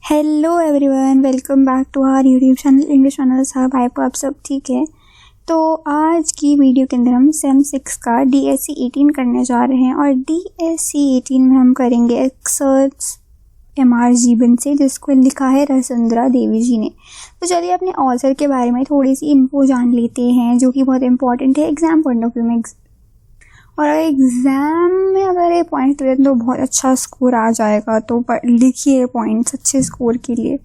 Hello everyone, welcome back to our YouTube channel English channel साहब। आई आप सब ठीक है। तो आज की वीडियो के अंदर हम सेम 6 का DSC 18 करने जा रहे हैं और DSC 18 में हम करेंगे एक्सर्ट्स MR जीवन से, जिसको लिखा है रसुंधरा देवी जी ने। तो चलिए अपने ऑथर के बारे में थोड़ी सी इन्फो जान लेते हैं, जो कि बहुत इंपॉर्टेंट है एग्जाम पॉइंट ऑफ व्यू में। और एग्ज़ाम में अगर ये पॉइंट लें तो बहुत अच्छा स्कोर आ जाएगा, तो लिखिए पॉइंट्स अच्छे स्कोर के लिए।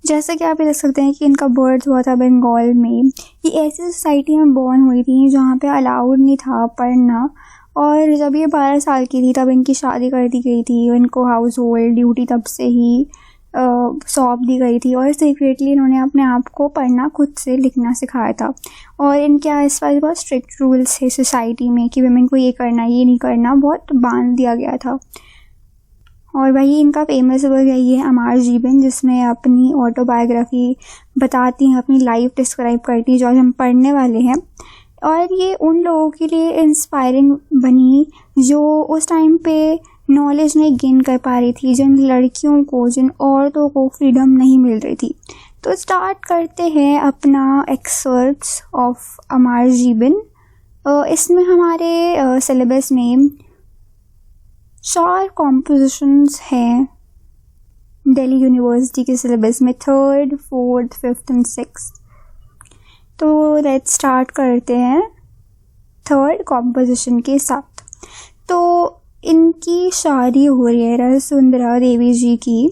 जैसा कि आप ये देख सकते हैं कि इनका बर्थ हुआ था बंगाल में। ये ऐसी सोसाइटी में बॉर्न हुई थी जहाँ पे अलाउड नहीं था पढ़ना, और जब ये 12 साल की थी तब इनकी शादी कर दी गई थी। इनको हाउस होल्ड ड्यूटी तब से ही सौंप दी गई थी और सीक्रेटली इन्होंने अपने आप को पढ़ना खुद से लिखना सिखाया था। और इनके आसपास बहुत स्ट्रिक्ट रूल्स थे सोसाइटी में कि वुमेन को ये करना ये नहीं करना, बहुत बांध दिया गया था। और वही इनका फेमस वर्क है ये अमर जीवन, जिसमें अपनी ऑटोबायोग्राफी बताती हैं, अपनी लाइफ डिस्क्राइब करती हैं, जो आज हम पढ़ने वाले हैं। और ये उन लोगों के लिए इंस्पायरिंग बनी जो उस टाइम पे नॉलेज नहीं गेन कर पा रही थी, जिन लड़कियों को, जिन औरतों को फ्रीडम नहीं मिल रही थी। तो स्टार्ट करते हैं अपना एक्सर्ट्स ऑफ अमर जीवन। इसमें हमारे सिलेबस में 4 कॉम्पोजिशंस हैं दिल्ली यूनिवर्सिटी के सिलेबस में, 3rd, 4th, 5th and 6th। तो लेट्स स्टार्ट करते हैं 3rd कॉम्पोजिशन के साथ। तो इनकी शादी हो रही है रसुंधरा देवी जी की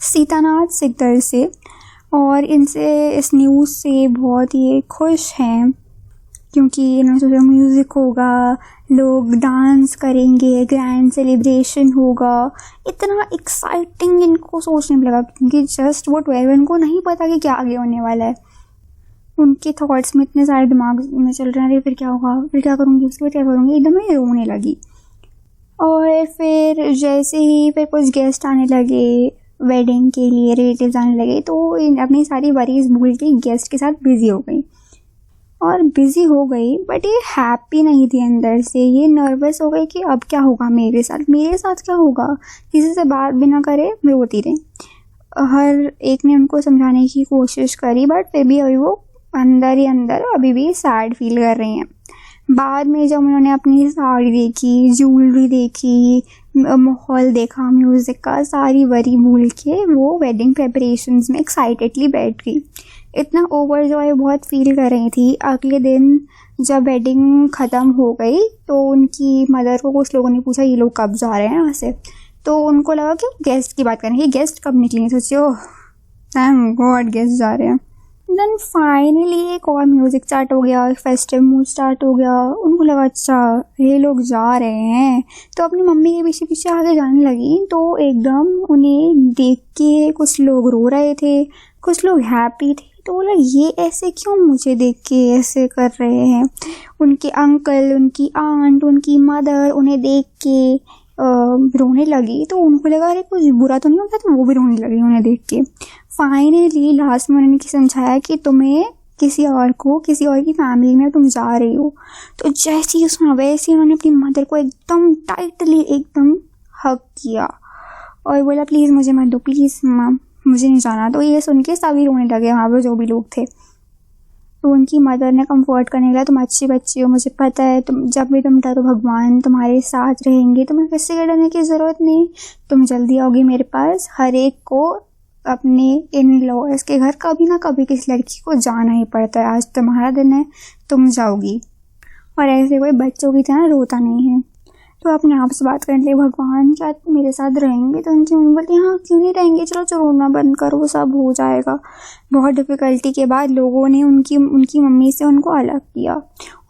सीतानाथ सिकदर से, और इनसे इस न्यूज़ से बहुत ही खुश हैं क्योंकि इन्होंने सोचा म्यूज़िक होगा, लोग डांस करेंगे, ग्रैंड सेलिब्रेशन होगा। इतना एक्साइटिंग इनको सोचने में लगा क्योंकि जस्ट वो 12, इनको नहीं पता कि क्या आगे होने वाला है। उनके थॉट्स में इतने सारे दिमाग में चल रहे हैं, फिर क्या होगा, फिर क्या करूँगी, उसके बाद क्या करूँगी, एकदम ही रोने लगी। और फिर जैसे ही फिर कुछ गेस्ट आने लगे वेडिंग के लिए, रिलेटिव्स आने लगे, तो अपनी सारी वरीज भूल के गेस्ट के साथ बिजी हो गई। और बिजी हो गई बट ये हैप्पी नहीं थी अंदर से। ये नर्वस हो गई कि अब क्या होगा मेरे साथ क्या होगा। किसी से बात भी ना करे, रोती रही। हर एक ने उनको समझाने की कोशिश करी बट फिर भी अभी वो अंदर ही अंदर अभी भी सैड फील कर रही हैं। बाद में जब उन्होंने अपनी साड़ी देखी, ज्वेलरी देखी, माहौल देखा म्यूज़िक का, सारी वरी भूल के वो वेडिंग प्रेपरेशंस में एक्साइटेडली बैठ गई। इतना ओवरजॉय बहुत फील कर रही थी। अगले दिन जब वेडिंग ख़त्म हो गई तो उनकी मदर को कुछ लोगों ने पूछा ये लोग कब जा रहे हैं यहाँ से। तो उनको लगा कि गेस्ट की बात करेंगे, गेस्ट कब निकलेंगे। सोचिए थैंक गॉड गेस्ट जा रहे हैं। देन फाइनली एक और म्यूज़िक स्टार्ट हो गया, फेस्टिव मूड स्टार्ट हो गया। उनको लगा अच्छा ये लोग जा रहे हैं, तो अपनी मम्मी के पीछे पीछे आगे जाने लगी। तो एकदम उन्हें देख के कुछ लोग रो रहे थे, कुछ लोग हैप्पी थे। तो बोला ये ऐसे क्यों मुझे देख के ऐसे कर रहे हैं। उनके अंकल, उनकी आंट, उनकी मदर उन्हें देख के रोने लगी। तो उनको लगा अरे कुछ बुरा तो नहीं होता, तो वो भी रोने लगी उन्हें देख के। फाइनली लास्ट में उन्होंने समझाया कि तुम्हें किसी और की फैमिली में तुम जा रही हो। तो जैसे ही सुना वैसे उन्होंने अपनी मदर को एकदम टाइटली एकदम हग किया और बोला प्लीज़ मुझे मत दो, प्लीज़ माँ मुझे नहीं जाना। तो ये सुन के सभी रोने लगे वहाँ पर जो भी लोग थे। तो उनकी मदर ने कंफर्ट करने लगा तुम अच्छी बच्ची हो, मुझे पता है, तुम जब भी तुम डरो भगवान तुम्हारे साथ रहेंगे, तुम्हें किसी के डरने की ज़रूरत नहीं, तुम जल्दी आओगी मेरे पास। हर एक को अपने इन लॉज के घर कभी ना कभी किसी लड़की को जाना ही पड़ता है। आज तुम्हारा दिन है, तुम जाओगी। और ऐसे कोई बच्चों की तरह रोता नहीं है। तो अपने आप से बात करने लगे भगवान क्या मेरे साथ रहेंगे। तो उनकी मम्मी बोलती हाँ क्यों नहीं रहेंगे, चलो रोना बंद करो, सब हो जाएगा। बहुत डिफ़िकल्टी के बाद लोगों ने उनकी मम्मी से उनको अलग किया।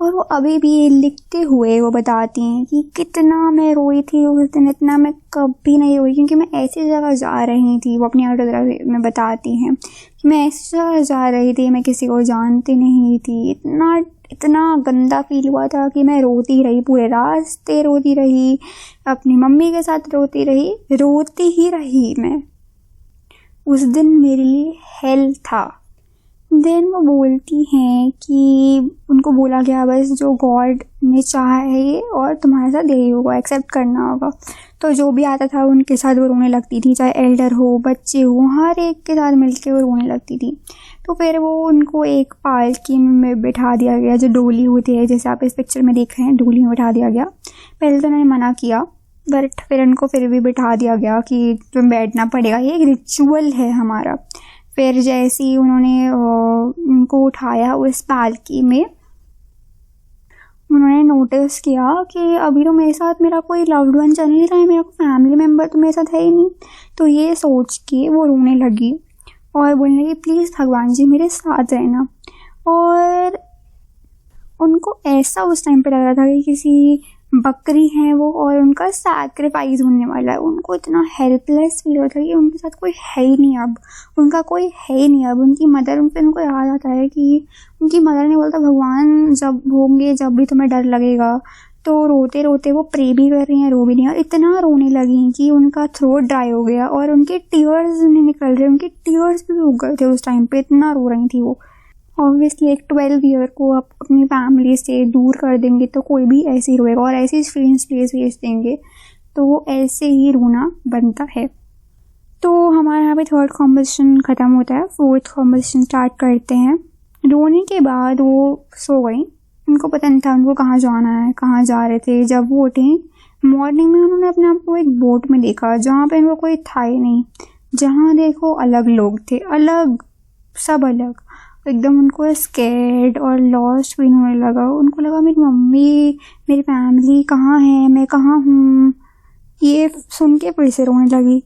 और वो अभी भी लिखते हुए वो बताती हैं कि कितना मैं रोई थी उस दिन, इतना मैं कभी नहीं रोई क्योंकि मैं ऐसी जगह जा रही थी। वो अपनी ऑटोग्राफी में बताती हैं कि मैं ऐसी जगह जा रही थी, मैं किसी को जानती नहीं थी। इतना गंदा फील हुआ था कि मैं रोती रही, पूरे रास्ते रोती रही, अपनी मम्मी के साथ रोती ही रही मैं। उस दिन मेरे लिए हेल था। देन वो बोलती हैं कि उनको बोला गया बस जो गॉड ने चाहा है ये, और तुम्हारे साथ यही होगा, एक्सेप्ट करना होगा। तो जो भी आता था उनके साथ वो रोने लगती थी, चाहे एल्डर हो, बच्चे हो, हर एक के साथ मिलके वो रोने लगती थी। तो फिर वो उनको एक पालकी में बिठा दिया गया, जो डोली होती है, जैसे आप इस पिक्चर में देख रहे हैं, डोली में बिठा दिया गया। पहले तो उन्होंने मना किया, बट फिर उनको फिर भी बिठा दिया गया कि तुम बैठना पड़ेगा, ये एक रिचुअल है हमारा। फिर जैसे ही उन्होंने उनको उठाया उस पालकी में, उन्होंने नोटिस किया कि अभी तो मेरे साथ मेरा कोई लव्ड वन चल नहीं रहा है, मेरा कोई फैमिली मेम्बर तो मेरे साथ है ही नहीं। तो ये सोच के वो रोने लगी और बोलने लगी प्लीज़ भगवान जी मेरे साथ रहना। और उनको ऐसा उस टाइम पे लग रहा था कि किसी बकरी हैं वो और उनका सैक्रिफाइस होने वाला है। उनको इतना हेल्पलेस फील होता है कि उनके साथ कोई है ही नहीं, अब उनका कोई है ही नहीं। अब उनकी मदर, फिर उनको याद आता है कि उनकी मदर ने बोला था भगवान जब होंगे, जब भी तुम्हें डर लगेगा। तो रोते रोते वो प्रे भी कर रही हैं, रो भी नहीं, और इतना रोने लगी कि उनका थ्रोट ड्राई हो गया और उनके टीयर्स नहीं निकल रहे, उनके टीयर्स भी रुक गए थे उस टाइम पे, इतना रो रही थी वो। ऑब्वियसली एक 12 ईयर को आप अपनी फैमिली से दूर कर देंगे तो कोई भी ऐसे ही रोएगा, और ऐसी स्ट्रेंज प्लेस भेज देंगे तो वो ऐसे ही रोना बनता है। तो हमारे यहाँ पे 3rd कॉम्पोजिशन ख़त्म होता है, 4th कॉम्पोजिशन स्टार्ट करते हैं। रोने के बाद वो सो गई, उनको पता नहीं था उनको कहाँ जाना है, कहाँ जा रहे थे। जब वो उठे मॉर्निंग में, उन्होंने अपने आप को एक बोट में देखा जहाँ पे उनको कोई था ही नहीं। जहाँ देखो अलग लोग थे, अलग, सब अलग। एकदम उनको स्कैर्ड और लॉस्ट फील होने लगा। उनको लगा मेरी मम्मी, मेरी फैमिली कहाँ है, मैं कहाँ हूँ। ये सुन के फिर से रोने लगी।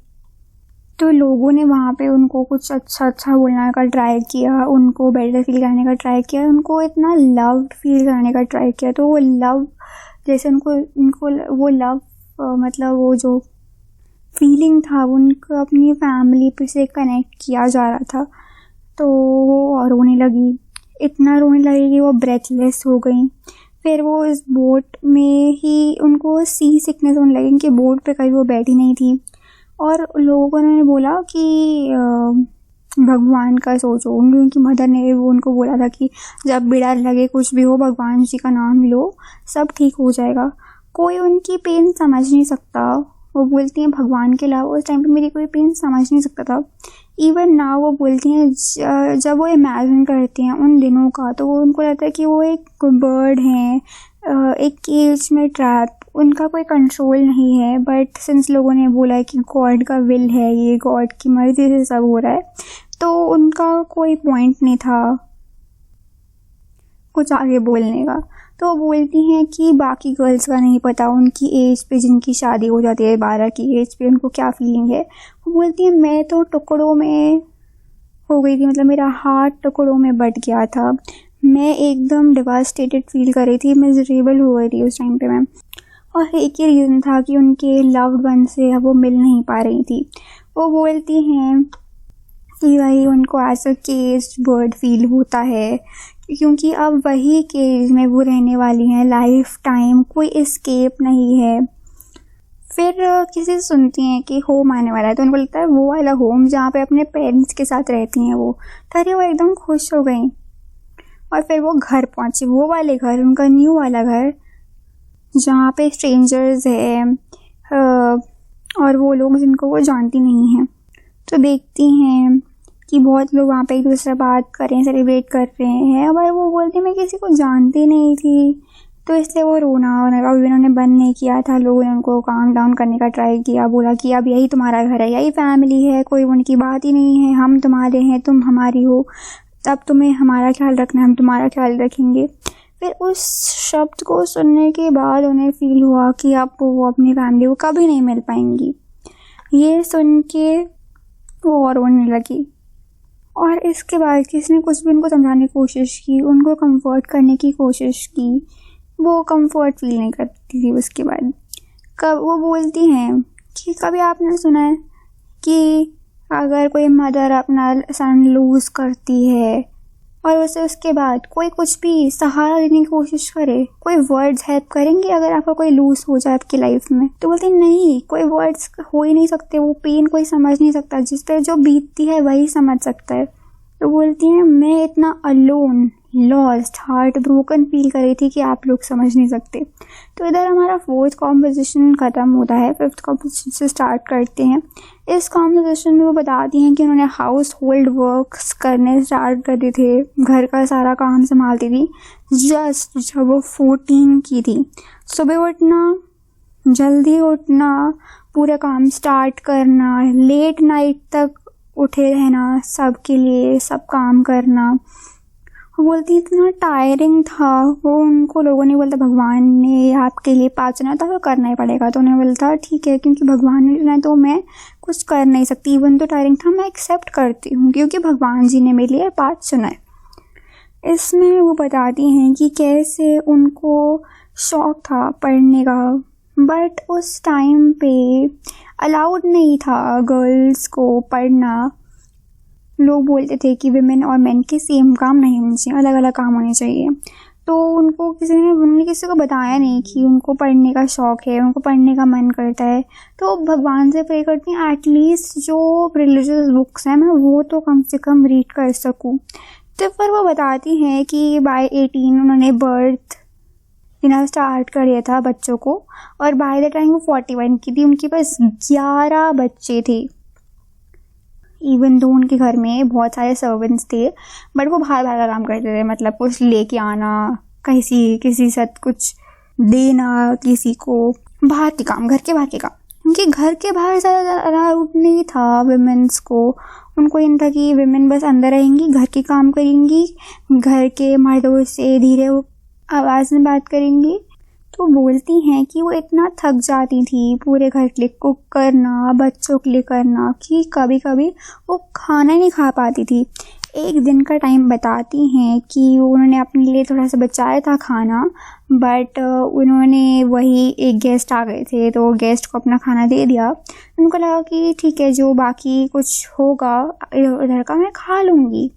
तो लोगों ने वहाँ पे उनको कुछ अच्छा बोलने का ट्राई किया, उनको बेटर फील कराने का ट्राई किया, उनको इतना लव्ड फील कराने का ट्राई किया। तो वो लव, जैसे उनको वो लव मतलब वो जो फीलिंग था उनको अपनी फैमिली पे से कनेक्ट किया जा रहा था। तो वो रोने लगी, इतना रोने लगी कि वो ब्रेथलेस हो गई। फिर वो इस बोट में ही उनको सी सिकनेस होने लगी कि बोट पे कभी वो बैठी नहीं थी। और लोगों ने बोला कि भगवान का सोचो, उनकी मदर ने वो उनको बोला था कि जब भी डर लगे, कुछ भी हो, भगवान जी का नाम लो, सब ठीक हो जाएगा। कोई उनकी पेन समझ नहीं सकता। वो बोलती हैं भगवान के अलावा उस टाइम पे मेरी कोई पेन समझ नहीं सकता था। इवन नाउ वो बोलती हैं जब वो इमेजिन करती हैं उन दिनों का, तो वो उनको लगता है कि वो एक बर्ड हैं, एक केज में ट्रैप, उनका कोई कंट्रोल नहीं है। बट सिंस लोगों ने बोला है कि गॉड का विल है, ये गॉड की मर्जी से सब हो रहा है, तो उनका कोई पॉइंट नहीं था कुछ आगे बोलने का। तो वो बोलती हैं कि बाकी गर्ल्स का नहीं पता, उनकी एज पे जिनकी शादी हो जाती है 12 की एज पे, उनको क्या फीलिंग है। वो बोलती हैं मैं तो टुकड़ों में हो गई थी, मतलब मेरा हार्ट टुकड़ों में बट गया था, मैं एकदम डिवास्टेटेड फील कर रही थी, मिजरेबल हो गई थी उस टाइम पे मैं। और एक ही रीज़न था कि उनके लव्ड वन से वो मिल नहीं पा रही थी। वो बोलती हैं कि भाई उनको as a caged bird feel होता है, क्योंकि अब वही केज में वो रहने वाली हैं लाइफ टाइम, कोई एस्केप नहीं है। फिर किसी से सुनती हैं कि होम आने वाला है, तो उनको लगता है वो वाला होम जहाँ पे अपने पेरेंट्स के साथ रहती हैं वो। तो वो एकदम खुश हो गई। और फिर वो घर पहुँची, वो वाले घर, उनका न्यू वाला घर जहाँ पे स्ट्रेंजर्स है और वो लोग जिनको वो जानती नहीं हैं। तो देखती हैं कि बहुत लोग वहाँ पे एक दूसरे बात कर रहे हैं, सेलिब्रेट कर रहे हैं। और वो बोलती मैं किसी को जानती नहीं थी, तो इसलिए वो रोना अभी उन्होंने बंद नहीं किया था। लोगों ने उनको काम डाउन करने का ट्राई किया, बोला कि अब यही तुम्हारा घर है, यही फैमिली है, कोई उनकी बात ही नहीं है, हम तुम्हारे हैं, तुम हमारी हो, अब तुम्हें हमारा ख्याल रखना है, हम तुम्हारा ख्याल रखेंगे। फिर उस शब्द को सुनने के बाद उन्हें फील हुआ कि अब वो अपनी फैमिली को कभी नहीं मिल पाएंगी। ये सुन के वो और रोने लगी। और इसके बाद किसी ने कुछ भी उनको समझाने की कोशिश की, उनको कंफर्ट करने की कोशिश की, वो कंफर्ट फील नहीं करती थी। उसके बाद कब वो बोलती हैं कि कभी आपने सुना है कि अगर कोई मदर अपना सन लूज़ करती है और उसे उसके बाद कोई कुछ भी सहारा देने की कोशिश करे, कोई वर्ड्स हेल्प करेंगे अगर आपका कोई लूज हो जाए आपकी लाइफ में? तो बोलते नहीं, कोई वर्ड्स हो ही नहीं सकते, वो पेन कोई समझ नहीं सकता, जिस पर जो बीतती है वही समझ सकता है। तो बोलती हैं मैं इतना alone, lost, heart broken feel कर रही थी कि आप लोग समझ नहीं सकते। तो इधर हमारा 4th कॉम्पोजिशन ख़त्म होता है, 5th कॉम्पोजिशन से स्टार्ट करते हैं। इस कॉम्पोजिशन में वो बताती हैं कि उन्होंने हाउस होल्ड वर्क्स करने स्टार्ट कर दिए थे, घर का सारा काम संभालती थी जस्ट जब वो 14 की थी। सुबह उठना, जल्दी उठना, पूरा काम स्टार्ट करना, लेट नाइट तक उठे रहना, सबके लिए सब काम करना। वो बोलती इतना टायरिंग था वो। उनको लोगों ने बोलता भगवान ने आपके लिए पाँच चुना था तो करना ही पड़ेगा। तो उन्हें बोलता ठीक है, क्योंकि भगवान ने चुना तो मैं कुछ कर नहीं सकती, इवन तो टायरिंग था मैं एक्सेप्ट करती हूँ क्योंकि भगवान जी ने मेरे लिए पाँच चुना है। इसमें वो बताती हैं कि कैसे उनको शौक था पढ़ने का, बट उस टाइम पे अलाउड नहीं था गर्ल्स को पढ़ना। लोग बोलते थे कि विमेन और मेन के सेम काम नहीं होने चाहिए, अलग अलग काम होने चाहिए। तो उन्होंने किसी को बताया नहीं कि उनको पढ़ने का शौक़ है, उनको पढ़ने का मन करता है। तो भगवान से प्रे करती हैं एटलीस्ट जो रिलीजियस बुक्स हैं मैं वो तो कम से कम रीड कर सकूं। तो फिर वो बताती हैं कि बाय 18 उन्होंने बर्थ देना स्टार्ट कर दिया था बच्चों को, और बाय द टाइम वो 41 की थी उनके पास 11 बच्चे थे। इवन दो उनके घर में बहुत सारे सर्वेंट्स थे, बट वो बाहर का काम करते थे, मतलब कुछ लेके आना, किसी साथ कुछ देना, किसी को बाहर के काम, घर के बाहर के काम। उनके घर के बाहर ज़्यादा अलाउड नहीं था विमेंस को। उनको इन था कि विमेन बस अंदर रहेंगी, घर के काम करेंगी, घर के मर्दों से धीरे आवाज़ में बात करेंगी। तो बोलती हैं कि वो इतना थक जाती थी पूरे घर के लिए कुक करना, बच्चों के लिए करना, कि कभी कभी वो खाना ही नहीं खा पाती थी। एक दिन का टाइम बताती हैं कि उन्होंने अपने लिए थोड़ा सा बचाया था खाना, बट उन्होंने वही एक गेस्ट आ गए थे तो गेस्ट को अपना खाना दे दिया। उनको लगा कि ठीक है जो बाकी कुछ होगा इधर का मैं खा लूँगी,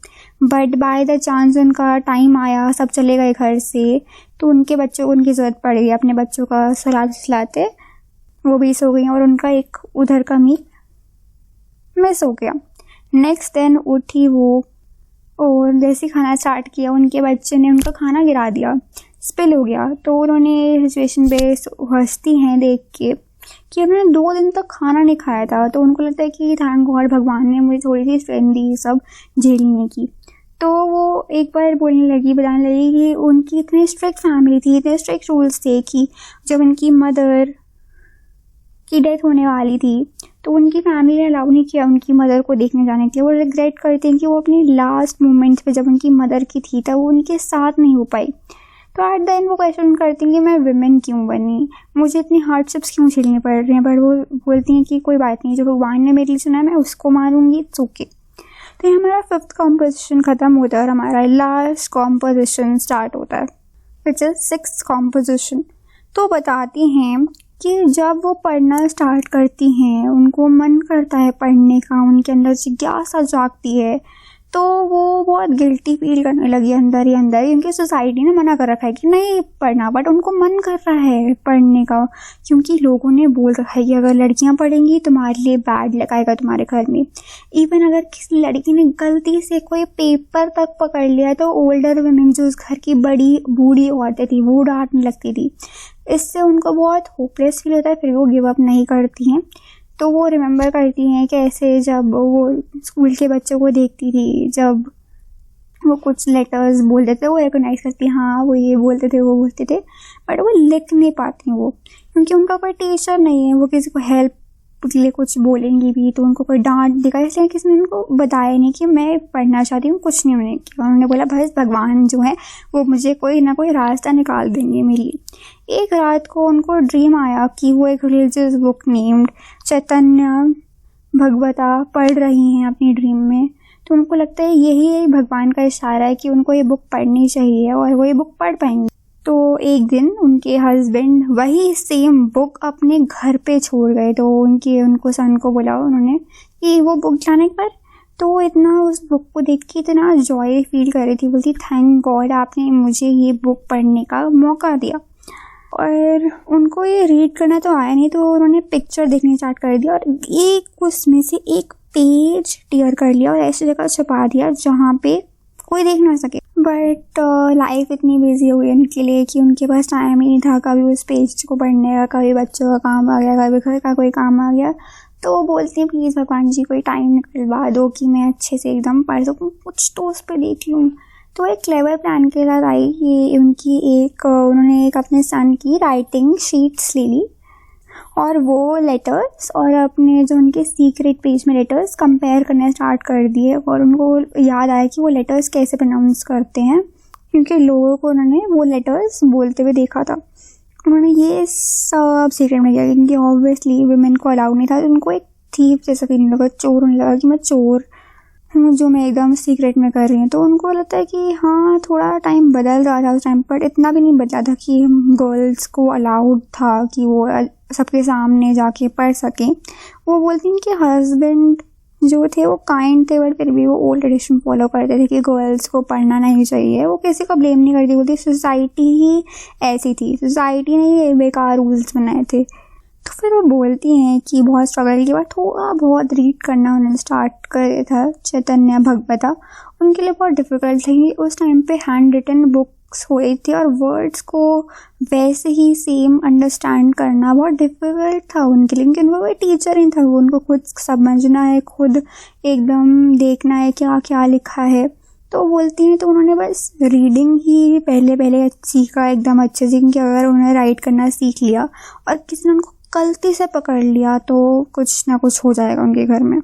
बट बाय द चांस उनका टाइम आया, सब चले गए घर से, तो उनके बच्चों को उनकी ज़रूरत पड़ गई। अपने बच्चों का सुलाते वो भी सो गई और उनका एक उधर का मील मिस हो गया। नेक्स्ट दिन उठी वो और जैसे खाना स्टार्ट किया उनके बच्चे ने उनका खाना गिरा दिया, स्पिल हो गया। तो उन्होंने सिचुएशन पे हंसती हैं देख के कि उन्होंने 2 दिन तक खाना नहीं खाया था। तो उनको लगता है कि थैंक गॉड भगवान ने मुझे थोड़ी सी स्ट्रेंथ दी सब झेलने की। तो वो एक बार बताने लगी कि उनकी इतनी स्ट्रिक्ट फैमिली थी, इतने स्ट्रिक्ट रूल्स थे कि जब उनकी मदर की डेथ होने वाली थी तो उनकी फैमिली ने अलाउ नहीं किया उनकी मदर को देखने जाने के लिए। वो रिग्रेट करते हैं कि वो अपनी लास्ट मोमेंट्स पे जब उनकी मदर की थी तब वो उनके साथ नहीं हो पाई। तो एट द एंड वो क्वेश्चन करती हैं कि मैं विमेन क्यों बनी, मुझे इतनी हार्डशिप्स क्यों झेलनी पड़ रही हैं। बट वो बोलती हैं कि कोई बात नहीं, जो भगवान ने मेरे लिए चुना है मैं उसको मारूंगी, इट्स ओके। तो हमारा 5th कॉम्पोजिशन ख़त्म होता है और हमारा लास्ट कॉम्पोजिशन स्टार्ट होता है विच इज़ 6th कॉम्पोजिशन। तो बताती हैं कि जब वो पढ़ना स्टार्ट करती हैं उनको मन करता है पढ़ने का, उनके अंदर जिज्ञासा जागती है, तो वो बहुत गिल्टी फील करने लगी अंदर ही अंदर, क्योंकि सोसाइटी ने मना कर रखा है कि नहीं पढ़ना, बट उनको मन कर रहा है पढ़ने का क्योंकि लोगों ने बोल रखा है कि अगर लड़कियां पढ़ेंगी तुम्हारे लिए बैड लगाएगा तुम्हारे घर में। इवन अगर किसी लड़की ने गलती से कोई पेपर तक पकड़ लिया तो ओल्डर वुमेन जो उस घर की बड़ी बूढ़ी औरतें थी वो डांटने लगती थी। इससे उनको बहुत होपलेस फील होता है, फिर वो गिव अप नहीं करती हैं। तो वो रिमेंबर करती हैं कि ऐसे जब वो स्कूल के बच्चों को देखती थी, जब वो कुछ लेटर्स बोलते थे वो रिकॉग्नाइज करती, हाँ वो ये बोलते थे वो बोलते थे, बट वो लिख नहीं पाती वो क्योंकि उनका कोई टीचर नहीं है। वो किसी को हेल्प के लिए कुछ बोलेंगी भी तो उनको कोई डांट देगा, इसलिए किसी ने उनको बताया नहीं कि मैं पढ़ना चाहती हूँ, कुछ नहीं उन्होंने किया। उन्होंने बोला बस भगवान जो है वो मुझे कोई ना कोई रास्ता निकाल देंगे मेरे लिए। एक रात को उनको ड्रीम आया कि वो एक रिलीजियस बुक नेम्ड चैतन्य भगवता पढ़ रही हैं अपनी ड्रीम में। तो उनको लगता है यही भगवान का इशारा है कि उनको ये बुक पढ़नी चाहिए और वो ये बुक पढ़ पाएंगे। तो एक दिन उनके हस्बैंड वही सेम बुक अपने घर पे छोड़ गए, तो उनको सन को बोला उन्होंने कि वो बुक जाने पर। तो इतना उस बुक को देख के इतना जॉय फील कर रही थी, बोलती थैंक गॉड आपने मुझे ये बुक पढ़ने का मौका दिया। और उनको ये रीड करना तो आया नहीं, तो उन्होंने पिक्चर देखनी स्टार्ट कर दिया और एक उसमें से एक पेज टीयर कर लिया और ऐसी जगह छुपा दिया जहाँ पे कोई देख ना सके। बट लाइफ इतनी बिजी हो गई उनके लिए कि उनके पास टाइम ही नहीं था कभी उस पेज को पढ़ने का। कभी बच्चों का काम आ गया, कभी घर का कोई काम आ गया, तो वो बोलती हैं प्लीज़ भगवान जी कोई टाइम निकलवा दो कि मैं अच्छे से एकदम पढ़ सकूँ, कुछ तो उस पर देख लूँ। तो एक क्लेवर प्लान के साथ आई कि उन्होंने एक अपने सन की राइटिंग शीट्स ले ली और वो लेटर्स और अपने जो उनके सीक्रेट पेज में लेटर्स कंपेयर करना स्टार्ट कर दिए। और उनको याद आया कि वो लेटर्स कैसे प्रोनाउंस करते हैं, क्योंकि लोगों को उन्होंने वो लेटर्स बोलते हुए देखा था। उन्होंने ये सब सीक्रेट में किया क्योंकि ऑब्वियसली वुमेन को अलाउ नहीं था। उनको एक थीप जैसा फीलिंग लगा, चोर होने लगा कि मैं चोर हूँ जो मैं एकदम सीक्रेट में कर रही हूँ। तो उनको लगता है कि हाँ थोड़ा टाइम बदल रहा था उस टाइम पर, इतना भी नहीं बदला था कि गर्ल्स को अलाउड था कि वो सबके सामने जाके पढ़ सकें। वो बोलती हैं कि हस्बैंड जो थे वो काइंड थे, बट फिर भी वो ओल्ड ट्रेडिशन फॉलो करते थे कि गर्ल्स को पढ़ना नहीं चाहिए। वो किसी को ब्लेम नहीं करती, बोलती सोसाइटी ही ऐसी थी, सोसाइटी ने ये बेकार रूल्स बनाए थे। तो फिर वो बोलती हैं कि बहुत स्ट्रगल के बाद थोड़ा बहुत रीड करना उन्होंने स्टार्ट कर था चैतन्य भगवता। उनके लिए बहुत डिफ़िकल्ट थी, उस टाइम पे हैंड रिटन बुक्स हुई थी और वर्ड्स को वैसे ही सेम अंडरस्टैंड करना बहुत डिफ़िकल्ट था उनके लिए, क्योंकि वो टीचर ही था। वो उनको खुद समझना है, खुद एकदम देखना है क्या क्या लिखा है। तो बोलती हैं तो उन्होंने बस रीडिंग ही पहले सीखा एकदम अच्छे से, क्योंकि अगर उन्होंने राइट करना सीख लिया और किसी ने उनको गलती से पकड़ लिया तो कुछ ना कुछ हो जाएगा उनके घर में।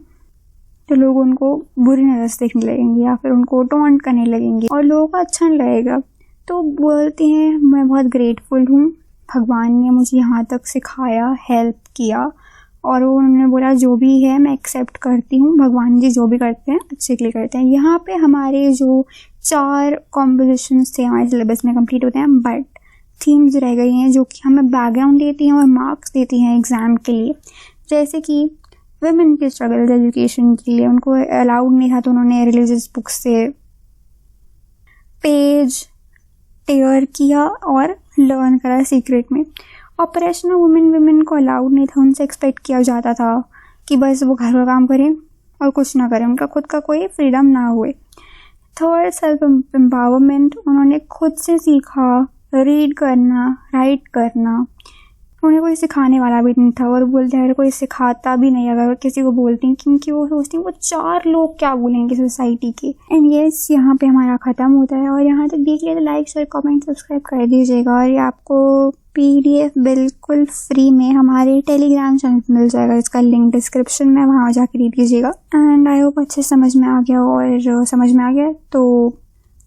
तो लोग उनको बुरी नज़र से देखने लगेंगे या फिर उनको टॉन्ट करने लगेंगे और लोगों को अच्छा नहीं लगेगा। तो बोलती हैं मैं बहुत ग्रेटफुल हूँ, भगवान ने मुझे यहाँ तक सिखाया, हेल्प किया। और उन्होंने बोला जो भी है मैं एक्सेप्ट करती हूँ, भगवान जी जो भी करते हैं अच्छे के लिए करते हैं। यहाँ पे हमारे जो 4 कॉम्पोजिशंस थे हमारे सिलेबस में कंप्लीट होते हैं, बट थीम्स रह गई हैं जो कि हमें बैकग्राउंड देती हैं और मार्क्स देती हैं एग्ज़ाम के लिए। जैसे कि वुमेन की स्ट्रगल एजुकेशन के लिए उनको अलाउड नहीं था, तो उन्होंने रिलीजियस बुक से पेज टेयर किया और लर्न करा सीक्रेट में। ऑपरेशन वुमेन को अलाउड नहीं था, उनसे एक्सपेक्ट किया जाता था कि बस वो घर का काम करें और कुछ ना करें, उनका खुद का कोई फ्रीडम ना हुए। थर्ड सेल्फ एम्पावरमेंट, उन्होंने खुद से सीखा रीड करना, राइट करना। उन्हें कोई सिखाने वाला भी नहीं था और बोलते हैं अगर कोई सिखाता भी नहीं, अगर किसी को बोलती हैं, क्योंकि वो सोचती हैं वो 4 लोग क्या बोलेंगे सोसाइटी के। एंड यस, यहाँ पे हमारा ख़त्म होता है। और यहाँ तक देख लिया तो लाइक शेयर कमेंट सब्सक्राइब कर दीजिएगा। और ये आपको PDF बिल्कुल फ्री में हमारे टेलीग्राम चैनल पर मिल जाएगा, इसका लिंक डिस्क्रिप्शन में, वहाँ जाके रीड कीजिएगा। एंड आई होप अच्छे समझ में आ गया, और समझ में आ गया तो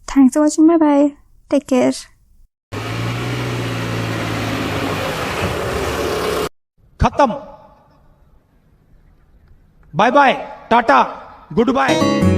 thanks for watching, bye bye, take care. खत्म, bye bye, tata, good bye.